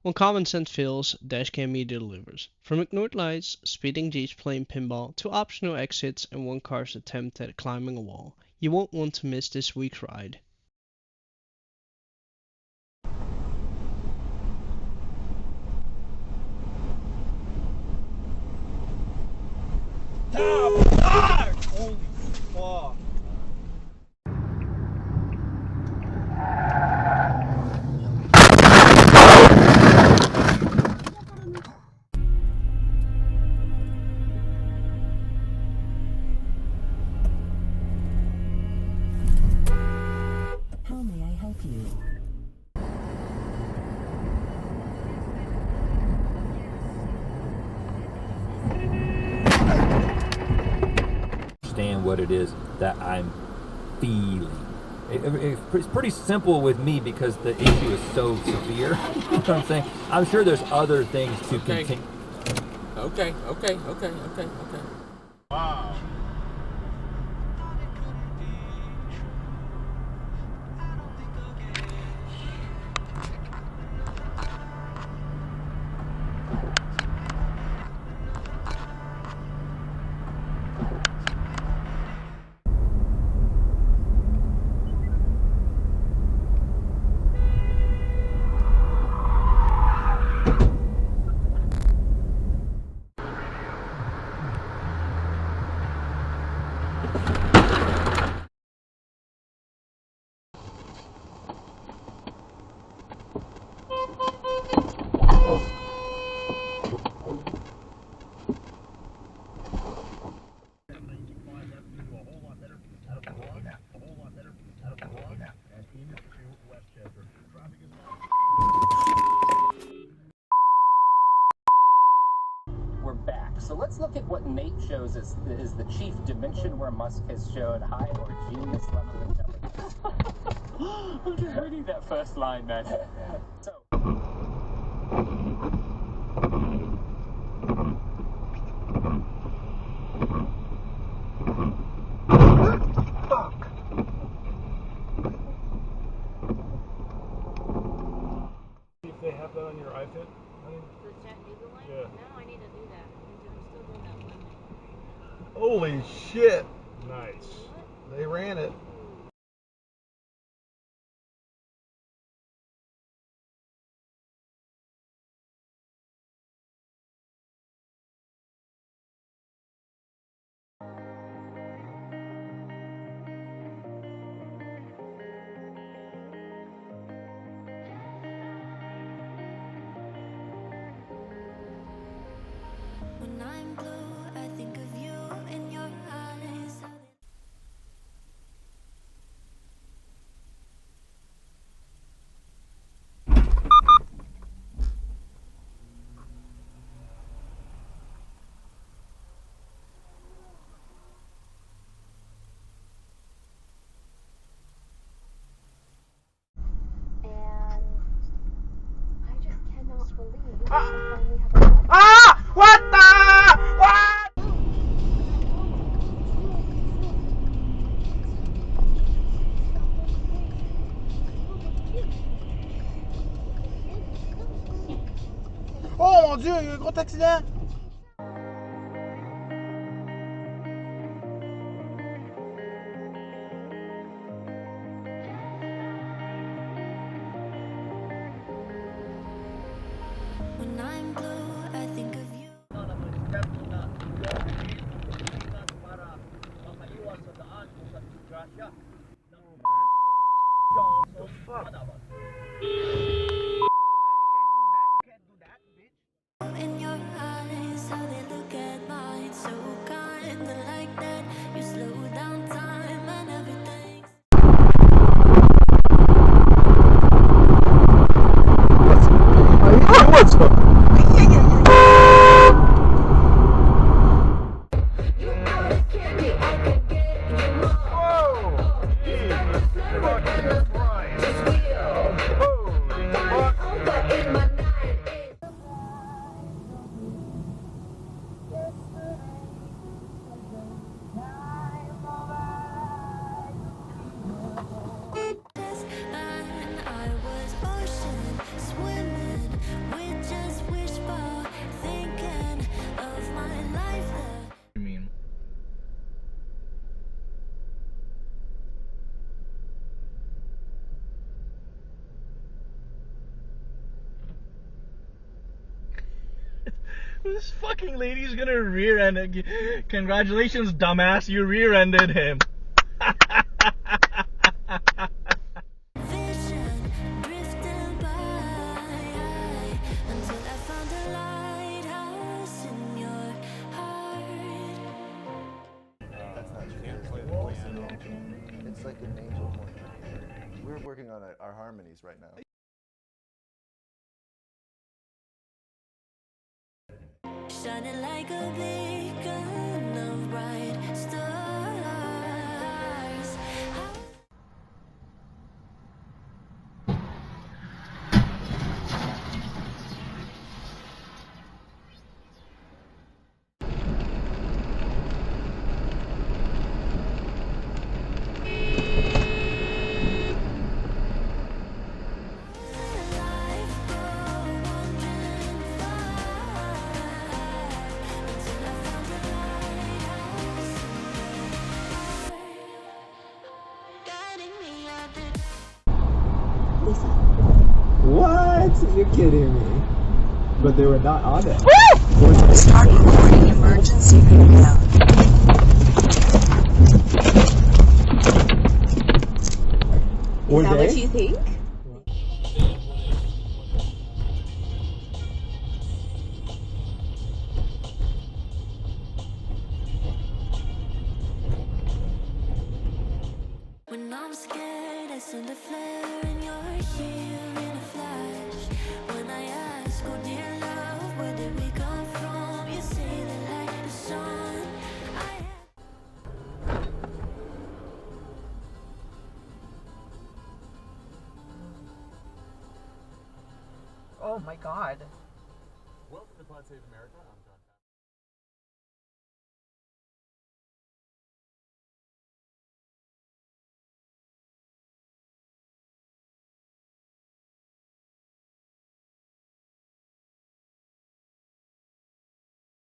When common sense fails, Dashcam Media delivers. From ignored lights, speeding jeeps playing pinball, to optional exits and one car's attempt at climbing a wall, you won't want to miss this week's ride. Holy fuck. How may I help you? Understand what it is that I'm feeling. It's pretty simple with me because the issue is so severe. You know what I'm saying? I'm sure there's other things to continue. Okay. Wow. We're back. So let's look at what Nate shows is the chief dimension where Musk has shown high or genius level intelligence. I'm just reading that first line, man. So. If they have that on your iPhone, The chat Google line? Yeah. No, I need to do that. I'm still doing that one. holy shit. Nice. What? They ran it. When I'm blue, I think of you in your eyes. And I just cannot believe I finally have a Ah! What the? What? Oh mon dieu, il y a eu un gros accident! When I'm blue, I think of you. In your eyes. This fucking lady's gonna rear-end it. Congratulations, dumbass, you rear-ended him. Vision drifting by until I found a lighthouse in your heart. That's not true. It's like an angel point. We're working on our harmonies right now. Shining like a beacon of bright stars. What? You're kidding me. But they were not on it. Start recording emergency video. Were Is that they? what you think? When I'm scared, I send a flare and you're here in a flash. When I ask, oh dear love, where did we come from? You say the light is on. Oh my god. Welcome to Pod Save America. I'm John.